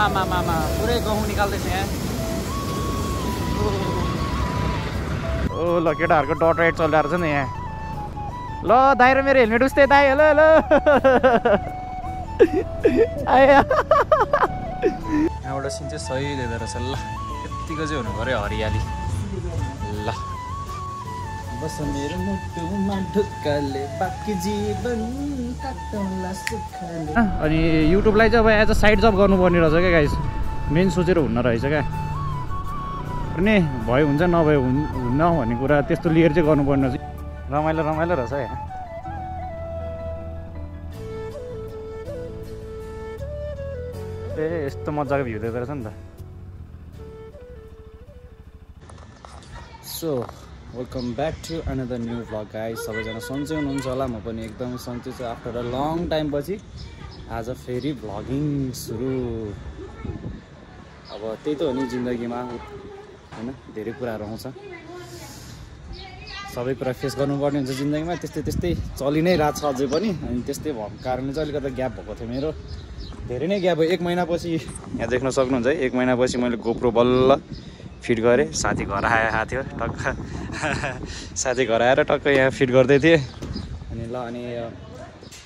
आमा पुरै गहुँ निकाल्दैछ यहाँ। ओ ल केटाहरूको डट राइड चलिरहेको छ नि यहाँ। ल दाइ र मेरो हेलमेट उस्तै दाइ। हेलो हेलो आयो यहाँबाट सिन चाहिँ सही दिँदो रहेछ। ल यतिको चाहिँ हुनु पऱ्यो हरियाली। ल बस मेरो मुटुमा ढुक्काले बाँकी जीवन काट्नुला सुखले। अनि युट्युबलाई चाहिँ अब एज अ साइड जब गर्नुपर्ने रहेछ क्या गाइस। मेन सोचेर हुन्न रहेछ क्या। अनि भयो हुन्छ नभए हुन्न भन्ने कुरा त्यस्तो लिएर चाहिँ गर्नुपर्ने रहेछ। रमाइलो रमाइलो रहेछ यहाँ। ए यस्तो मजाको भ्यू देख्दो रहेछ नि त। So welcome back to another new vlog guys. सबैजना सन्चै हुनुहुन्छ होला। म पनि एकदमै सन्चै छु। आफ्टर अ लङ टाइम पछि आज फेरि भ्लगिङ सुरु। अब त्यही त हो नि जिन्दगीमा होइन, धेरै कुराहरू आउँछ। सबै कुरा फेस गर्नुपर्ने हुन्छ जिन्दगीमा। त्यस्तै चलि नै रहेछ अझै पनि। अनि त्यस्तै भएको कारणले चाहिँ अलिकति ग्याप भएको थियो मेरो। धेरै नै ग्याप भयो। 1 महिनापछि यहाँ देख्न सक्नुहुन्छ है। 1 महिनापछि मैले गोप्रो बल्ल फिट गरेँ। साथी घर आएको थियो टक्क। साथी घर आएर टक्क यहाँ फिट गर्दै थिएँ। अनि ल अनि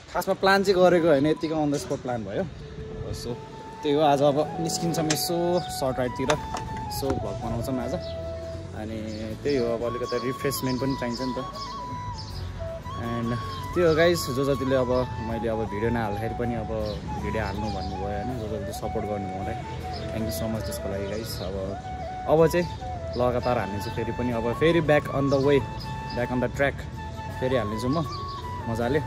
खासमा प्लान चाहिँ गरेको होइन, यतिकै अन द स्पट प्लान भयो। सो त्यही हो। आज अब निस्किन्छौँ यसो सर्ट राइडतिर। सो भ्लग बनाउँछौँ आज। अनि त्यही हो। अब अलिकति रिफ्रेसमेन्ट पनि चाहिन्छ नि त। एन्ड त्यही हो गाइस। जो जतिले अब मैले अब भिडियो नहाल्दाखेरि पनि अब भिडियो हाल्नु भन्नुभयो होइन, जो जतिले सपोर्ट गर्नु मलाई थ्याङ्क यू सो मच त्यसको लागि गाइस। अब चाहिँ लगातार हाल्नेछु फेरि पनि। अब फेरि back on the way, back on the track फेरि हाल्नेछु म मजाले।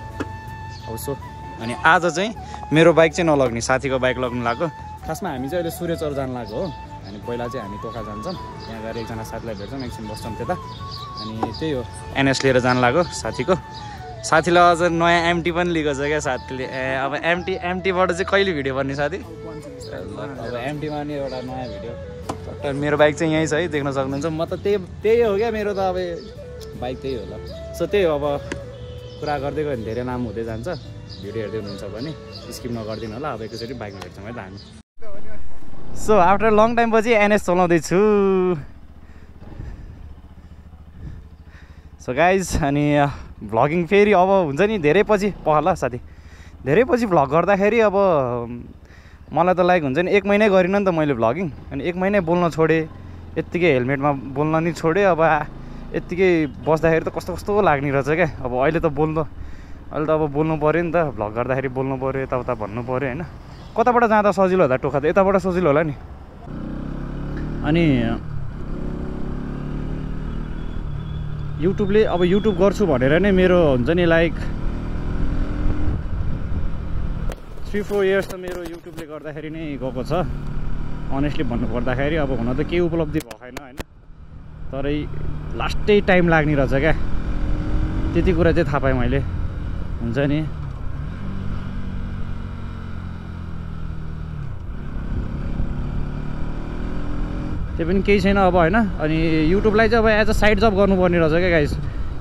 अब सो अनि आज चाहिँ मेरो बाइक चाहिँ नलग्ने, साथीको बाइक लग्नु लाग्यो। खासमा हामी चाहिँ अहिले सूर्यचर जानु लाग्यो हो। अनि पहिला चाहिँ हामी टोखा जान्छौँ। त्यहाँ गएर एकजना साथीलाई भेट्छौँ, एकछिन बस्छौँ त्यता। अनि त्यही हो एनएस लिएर जानु लाग्यो साथीको। साथीलाई अझ नयाँ एमटी पनि लिएको छ क्या साथीले। अब एमटीबाट चाहिँ कहिले भिडियो बन्ने साथी? अब एमटीमा नि एउटा नयाँ भिडियो। मेरो बाइक चाहिँ यहीँ छ है, देख्न सक्नुहुन्छ। म त त्यही हो क्या मेरो त अब बाइक त्यही हो ल। सो त्यही हो। अब कुरा गर्दै गयो भने धेरै नाम हुँदै जान्छ। भिडियो हेर्दै हुनुहुन्छ भने स्किप नगरिदिनु होला। अब एकैचोटि बाइकमा भेट्छौँ है त हामी। सो आफ्टर लङ टाइम पछि एनएस चलाउँदैछु। सो गाइज अनि भ्लगिङ फेरि अब हुन्छ नि धेरै पछि ल साथी। धेरै पछि भ्लग गर्दाखेरि अब मलाई त लाइक हुन्छ नि 1 महिनै गरिनँ नि त मैले भ्लगिङ। अनि 1 महिनै बोल्न छोडेँ। यत्तिकै हेलमेटमा बोल्न नि छोडेँ। अब यत्तिकै बस्दाखेरि त कस्तो कस्तो लाग्ने रहेछ क्या। अब अहिले त अब बोल्नु पऱ्यो नि त। भ्लग गर्दाखेरि बोल्नु पऱ्यो, यताउता भन्नु पऱ्यो होइन। कताबाट जाँदा सजिलो होला टोखा त? यताबाट सजिलो होला नि। अनि युट्युबले अब युट्युब गर्छु भनेर नै मेरो हुन्छ नि लाइक 3-4 इयर्स त मेरो युट्युबले गर्दाखेरि नै गएको छ अनेस्टली भन्नुपर्दाखेरि। अब हुन त केही उपलब्धि भएको छैन होइन, तरै लास्टै टाइम लाग्ने रहेछ क्या। त्यति कुरा चाहिँ थाहा पाएँ मैले हुन्छ नि। त्यो पनि केही छैन अब होइन। अनि युट्युबलाई चाहिँ अब एज अ साइड जब गर्नुपर्ने रहेछ क्या गाइस।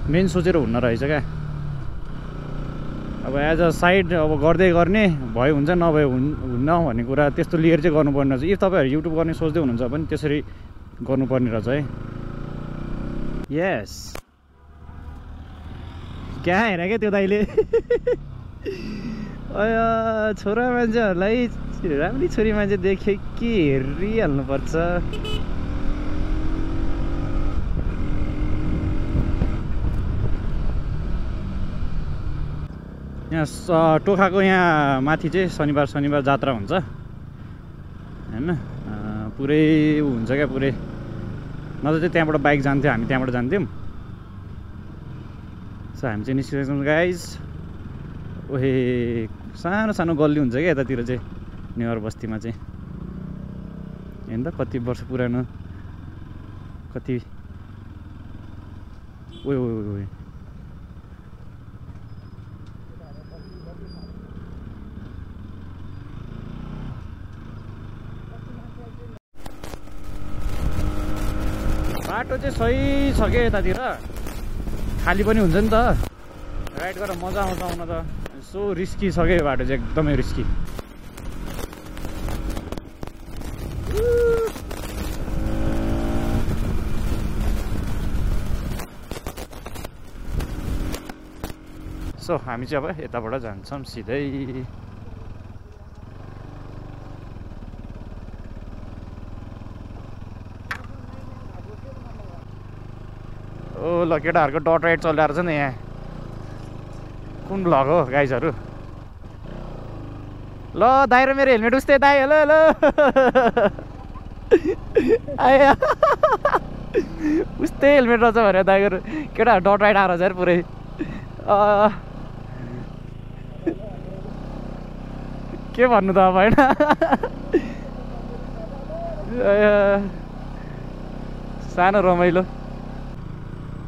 मेन सोचेर हुन्न रहेछ क्या। अब एज अ साइड अब गर्दै गर्ने भयो हुन्छ नभए हुन्न भन्ने कुरा त्यस्तो लिएर चाहिँ गर्नुपर्ने रहेछ। इफ तपाईँहरू युट्युब गर्ने सोच्दै हुनुहुन्छ भने त्यसरी गर्नुपर्ने रहेछ है। यस क्या हेर क्या त्यो दाइले। छोरा मान्छेहरूलाई राम्री छोरी मान्छे देख्यो के हेरिहाल्नुपर्छ। यहाँ टोखाको यहाँ माथि चाहिँ शनिबार जात्रा हुन्छ होइन। पुरै हुन्छ क्या पुरै। नत्र चाहिँ त्यहाँबाट बाइक जान्थ्यो, हामी त्यहाँबाट जान्थ्यौँ। सो हामी चाहिँ निस्किसक्छौँ गाइज। ओहे सानो सानो गल्ली हुन्छ क्या यतातिर चाहिँ नेवार बस्तीमा चाहिँ हेर्नु त कति वर्ष पुरानो कति। ओ बाटो चाहिँ सही छ क्या यतातिर। खाली पनि हुन्छ नि त, राइड गरेर मजा आउँछ आउन त। सो रिस्की छ क्या बाटो चाहिँ एकदमै रिस्की। सो हामी चाहिँ अब यताबाट जान्छौँ सिधै। ओ ल केटाहरूको डट राइड चलिरहेको छ नि यहाँ। कुन भ्लग हो गाइजहरू? ल दाइ र मेरो हेलमेट उस्तै दाइ। हेलो हेलो आया उस्तै हेलमेट रहेछ भनेर दाइको केटाहरू डट राइड आएर चाहिँ पुरै के भन्नु त अब होइन। सानो रमाइलो।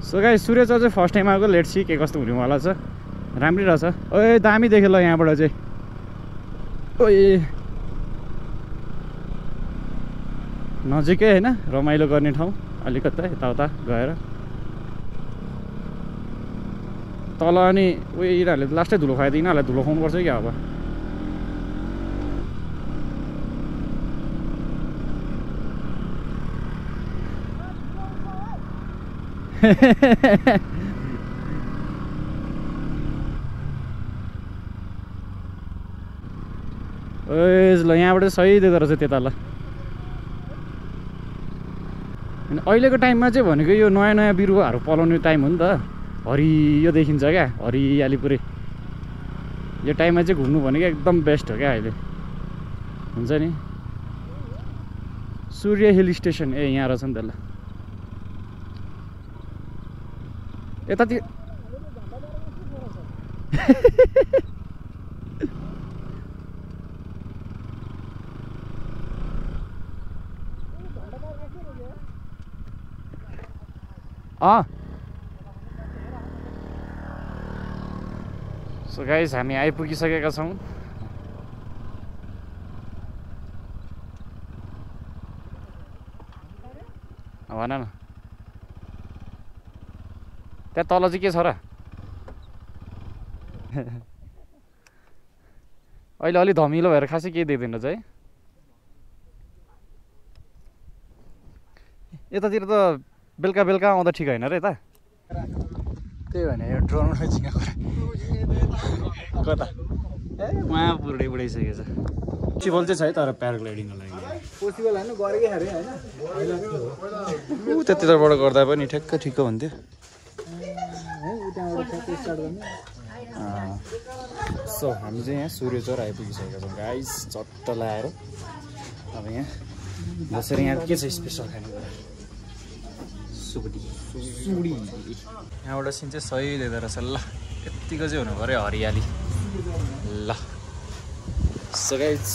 सो गाइस सूर्य चाहिँ फर्स्ट टाइम आएको। लेट्स सी के कस्तो हुनेवाला छ। राम्रै रहेछ। ओए दामी देख्यो ल यहाँबाट चाहिँ। ओए नजिकै होइन, रमाइलो गर्ने ठाउँ अलिकता यताउता गएर। तल अनि उयो यिनीहरूले लास्टै धुलो खुवाइदियो। यिनीहरूलाई धुलो खुवाउनुपर्छ क्या अब। ल यहाँबाट सही देख्दो रहेछ त्यता। ल अनि अहिलेको टाइममा चाहिँ भनेको यो नयाँ नयाँ बिरुवाहरू पलाउने टाइम हो नि त। हरियो देखिन्छ क्या, हरियाली पुरै। यो टाइममा चाहिँ घुम्नु भनेको एकदम बेस्ट हो क्या अहिले। हुन्छ नि सूर्य हिल स्टेसन। ए यहाँ रहेछ नि त। ल यतातिर सो गाइस हामी आइपुगिसकेका छौँ। भन न त्यहाँ तल चाहिँ के छ र? अहिले अलि धमिलो भएर खासै केही देख्दैन चाहिँ। यतातिर त बेलुका बेलुका आउँदा ठिक होइन र यता। त्यही भने यो ड्रोन कता उहाँ पुरै बुढाइसकेको छ। पोसिबल चाहिँ छ है तर प्याराग्लाइडिङको लागि पोसिबल होइन गरेकै अरे होइन। त्यतिबाट गर्दा पनि ठ्याक्क ठिक्क हुन्थ्यो। सो हामी चाहिँ यहाँ सूर्यचर आइपुगिसकेका छौँ गाइस। चट्ट लगाएर अब यहाँ बसेर यहाँ के छ स्पेसल खाने सुडी सुडी। यहाँबाट सिन चाहिँ सही देख्दो रहेछ। ल यत्तिको चाहिँ हुनु पऱ्यो हरियाली। ल सो गाइस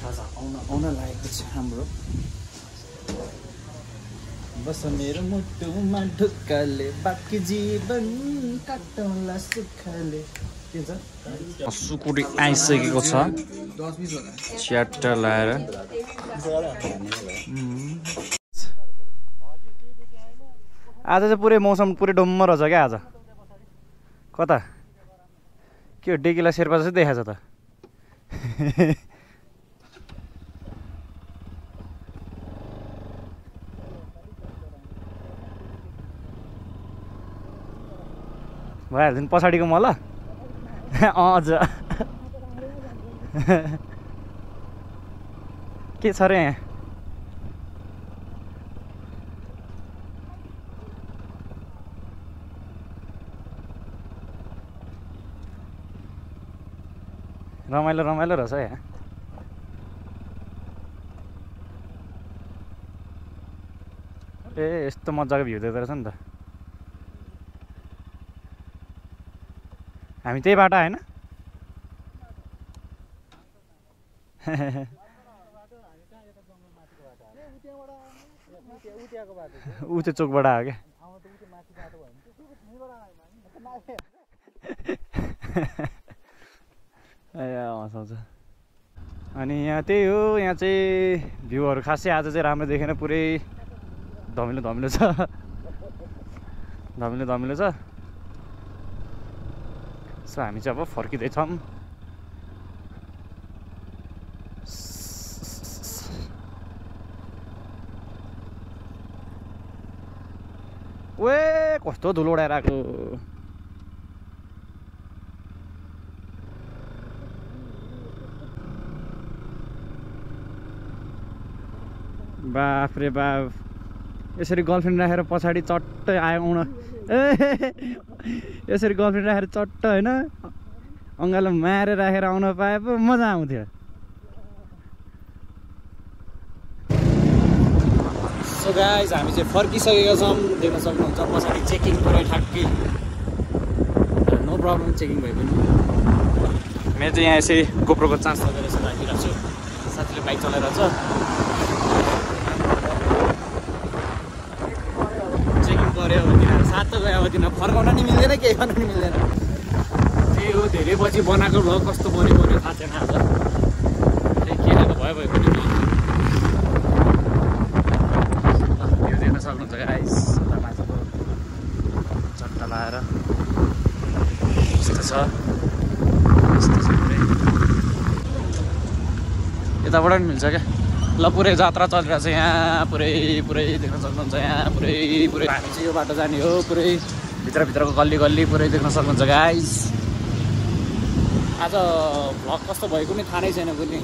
आज आउन लागेको छ हाम्रो। बस मेरो मुटुमा ढुक्कले बाँकी जीवन काटौँला सुखले। के छ सुकुटी आइसकेको छ च्याट्ट लाएर। आज चाहिँ पुरै मौसम पुरै डम्म रहेछ क्या आज। कता के हो डेकिला शेर्पा चाहिँ देखाएको छ त। भइहाल्छ नि पछाडिको मलाई। हजुर के छ र यहाँ? रमाइलो रमाइलो रहेछ यहाँ। ए यस्तो मजाको भ्यू देख्दो रहेछ नि त। हामी त्यही बाटो होइन? ऊ त्यो चोकबाट आयो क्या। हँसाउँछ। अनि यहाँ त्यही हो, यहाँ चाहिँ भ्यूहरू खासै आज चाहिँ राम्रो देखेन। पुरै धमिलो धमिलो छ, धमिलो धमिलो छ। सो हामी चाहिँ अब फर्किँदैछौँ। ओए कस्तो धुलो उडाएर आएको। बाफ रे बाफ यसरी गर्लफ्रेन्ड राखेर पछाडि चट्टै आयो आउन यसरी गर्लफ्रेन्ड राखेर चट्ट होइन अङ्गालो मारेर राखेर आउन पाए पो मजा आउँथ्यो सो गाइज हामी चाहिँ फर्किसकेका छौँ देख्न सक्नुहुन्छ पछाडि चेकिङ पुरै ठ्याक्कै नो प्रब्लम चेकिङ भए पनि मेरो चाहिँ यहाँ यसरी गोप्रोको चान्स लगेर यसो राखिरहेको छु साथीले बाइक चलाइरहेको छ चेकिङ गऱ्यो अब तिनीहरू साथ त गयो अब तिनीहरू फर्काउन नि मिल्दैन केही गर्न नि मिल्दैन त्यही हो धेरै पछि बनाएको भयो कस्तो बन्यो थाहा छैन आज त्यही केलाको भयो पनि त्यो देख्न सक्नुहुन्छ गाइस माछाको चट्टा लाएर यस्तो छ यताबाट पनि मिल्छ क्या ल पुरै जात्रा चलिरहेको छ यहाँ पुरै देख्न सक्नुहुन्छ यहाँ पुरै हामी चाहिँ यो बाटो जाने हो पुरै भित्रको गल्ली पुरै देख्न सक्नुहुन्छ गाइस आज भ्लग कस्तो भएको नि थाहा नै छैन कुनै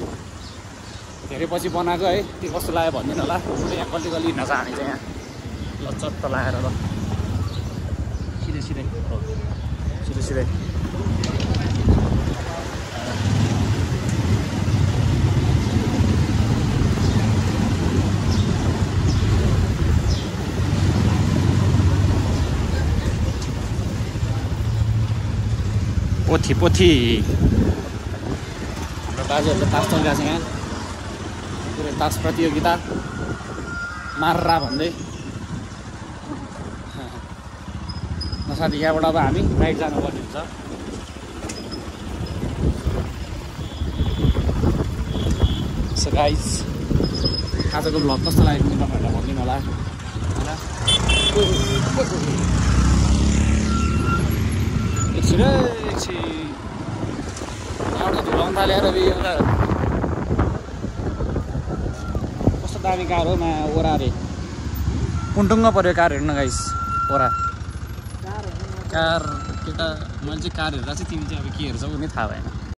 धेरै पछि बनाएको है त्यो कस्तो लाग्यो भनिदिनु होला पुरै यहाँ गल्ली हिँड्न छ हामी चाहिँ यहाँ ल चट्ट लगाएर ल सिधै पोथी हाम्रो दाजुहरूले तास चलिरहेको छ यहाँ पुरै तास प्रतियोगिता मार्रा भन्दै साथी यहाँबाट अब हामी राइड जानुपर्ने हुन्छ सो गाइस आजको भ्लग कस्तो लाग्यो भने तपाईँहरूलाई भनिदिनु होला होइन एउटा धुलाउन थालेर एउटा कस्तो दामी कार हो ओरा अरे पुन्टुङ्ग पऱ्यो कार हेर्नु गाइस ओरा कार केटा मैले चाहिँ कार हेरेर चाहिँ तिमी चाहिँ अब के हेर्छौ नि थाहा भएन